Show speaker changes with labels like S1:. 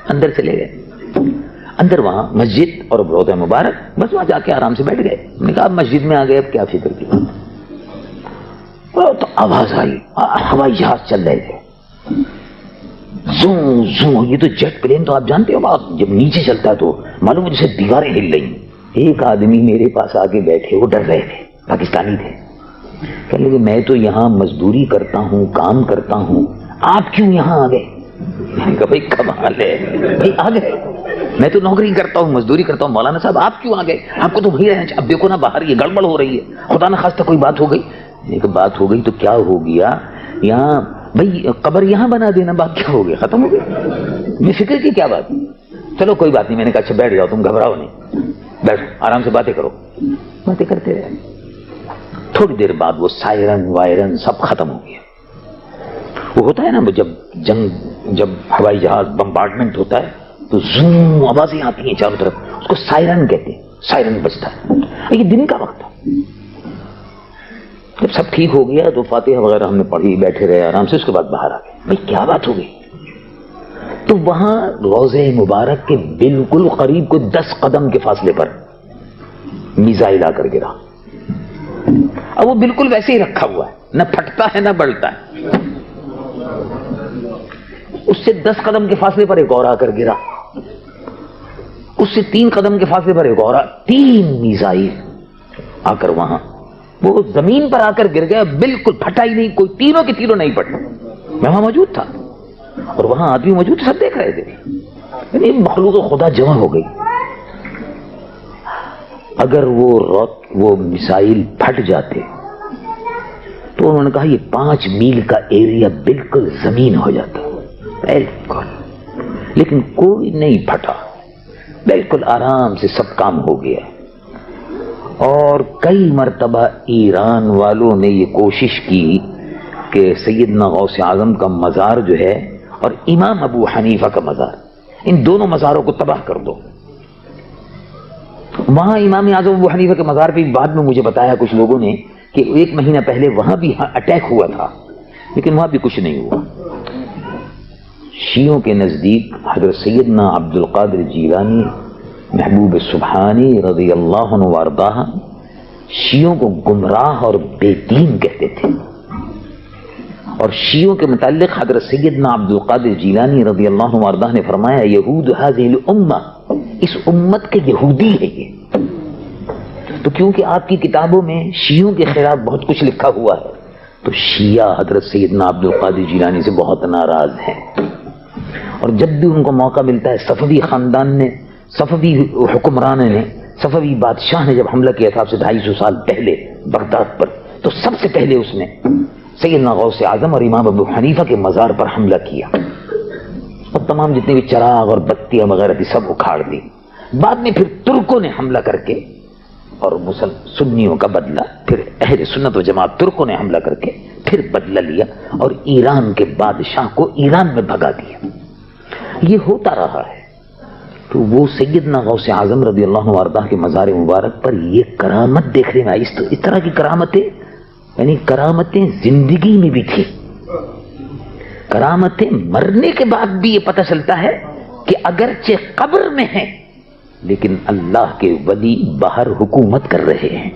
S1: اندر چلے گئے. اندر وہاں مسجد اور روضہ مبارک، بس وہاں جا کے آرام سے بیٹھ گئے. ہم نے کہا اب مسجد میں آ گئے، اب کیا فکر کی بات. تو آواز آئی، ہوائی جہاز چل رہے تھے، زوں زوں. یہ تو جیٹ پلین تو آپ جانتے ہو بات، جب نیچے چلتا ہے تو معلوم ہے جیسے دیواریں ہل رہی. ایک آدمی میرے پاس آ کے بیٹھے، وہ ڈر رہے تھے، پاکستانی تھے. کہنے لگے میں تو یہاں مزدوری کرتا ہوں، کام کرتا ہوں، آپ کیوں یہاں آ گئے؟ میں نے کہا بھائی کمال ہے، بھائی آ گئے، میں تو نوکری کرتا ہوں، مزدوری کرتا ہوں، مولانا صاحب آپ کیوں آ گئے؟ آپ کو تو وہیں رہنا چاہیے. اب دیکھو نا باہر یہ گڑبڑ ہو رہی ہے، خدا نہ خواستہ کوئی بات ہو گئی. ایک بات ہو گئی تو کیا ہو گیا؟ یہاں بھائی قبر یہاں بنا دینا، بات کیا ہو گیا؟ ختم ہو گیا. میں فکر کی کیا بات، چلو کوئی بات نہیں. میں نے کہا اچھا بیٹھ جاؤ، تم گھبراؤ نہیں، بیٹھو آرام سے باتیں کرو. باتیں کرتے رہے. تھوڑی دیر بعد وہ سائرن وائرن سب ختم ہو گیا. وہ ہوتا ہے نا جب ہوائی جہاز بمبارڈمنٹ ہوتا ہے تو زوم آوازیں آتی ہیں چاروں طرف، اس کو سائرن کہتے ہیں. سائرن بجتا ہے. یہ دن کا وقت ہے. جب سب ٹھیک ہو گیا تو فاتحہ وغیرہ ہم نے پڑھی، بیٹھے رہے آرام سے. اس کے بعد باہر آ گئے. بھائی کیا بات ہو گئی؟ تو وہاں روضہ مبارک کے بالکل قریب کوئی 10 قدم کے فاصلے پر میزائل آ کر گرا. اب وہ بالکل ویسے ہی رکھا ہوا ہے، نہ پھٹتا ہے نہ بڑھتا ہے. اس سے 10 قدم کے فاصلے پر ایک اور آ کر گرا. اس سے 3 قدم کے فاصلے پر ایک اور 3 میزائل آ کر وہاں وہ زمین پر آ کر گر گیا. بالکل پھٹا ہی نہیں، کوئی تینوں کے تینوں نہیں پھٹے. میں وہاں موجود تھا اور وہاں آدمی موجود، سب دیکھ رہے تھے. یعنی مخلوق خدا جمع ہو گئی. اگر وہ میزائل پھٹ جاتے تو انہوں نے کہا یہ 5 میل کا ایریا بالکل زمین ہو جاتا. بالکل. لیکن کوئی نہیں پھٹا، بالکل آرام سے سب کام ہو گیا. اور کئی مرتبہ ایران والوں نے یہ کوشش کی کہ سیدنا غوث اعظم کا مزار جو ہے اور امام ابو حنیفہ کا مزار، ان دونوں مزاروں کو تباہ کر دو. وہاں امام اعظم ابو حنیفہ کے مزار پہ بعد میں مجھے بتایا کچھ لوگوں نے کہ 1 مہینہ پہلے وہاں بھی اٹیک ہوا تھا، لیکن وہاں بھی کچھ نہیں ہوا. شیعوں کے نزدیک حضرت سیدنا عبد القادر جیلانی محبوب سبحانی رضی اللہ عنہ وارضاہ شیعوں کو گمراہ اور بے دین کہتے تھے. اور شیعوں کے متعلق حضرت سیدنا عبد القادر جیلانی رضی اللہ عنہ وارضاہ نے فرمایا یہود هذه الامہ، اس امت کے یہودی ہے یہ. تو کیونکہ آپ کی کتابوں میں شیعوں کے خلاف بہت کچھ لکھا ہوا ہے تو شیعہ حضرت سیدنا عبد القادر جیلانی سے بہت ناراض ہیں. اور جب بھی ان کو موقع ملتا ہے، صفوی خاندان نے، صفوی حکمران نے، صفوی بادشاہ نے جب حملہ کیا تھا آپ سے 250 سال پہلے بغداد پر، تو سب سے پہلے اس نے سیدنا غوث اعظم اور امام ابو حنیفہ کے مزار پر حملہ کیا اور تمام جتنے بھی چراغ اور بتیاں وغیرہ تھی سب اکھاڑ دی. بعد میں پھر ترکوں نے حملہ کر کے اور سنیوں کا بدلہ، پھر اہل سنت و جماعت ترکوں نے حملہ کر کے پھر بدلہ لیا اور ایران کے بادشاہ کو ایران میں بھگا دیا. یہ ہوتا رہا ہے. تو وہ سیدنا غوث اعظم رضی اللہ عنہ وارضاہ کے مزار مبارک پر یہ کرامت دیکھنے میں آئی. اس طرح کی کرامتیں، یعنی کرامتیں زندگی میں بھی تھی. کرامتیں مرنے کے بعد بھی یہ پتہ چلتا ہے کہ اگرچہ قبر میں ہیں لیکن اللہ کے ولی باہر حکومت کر رہے ہیں.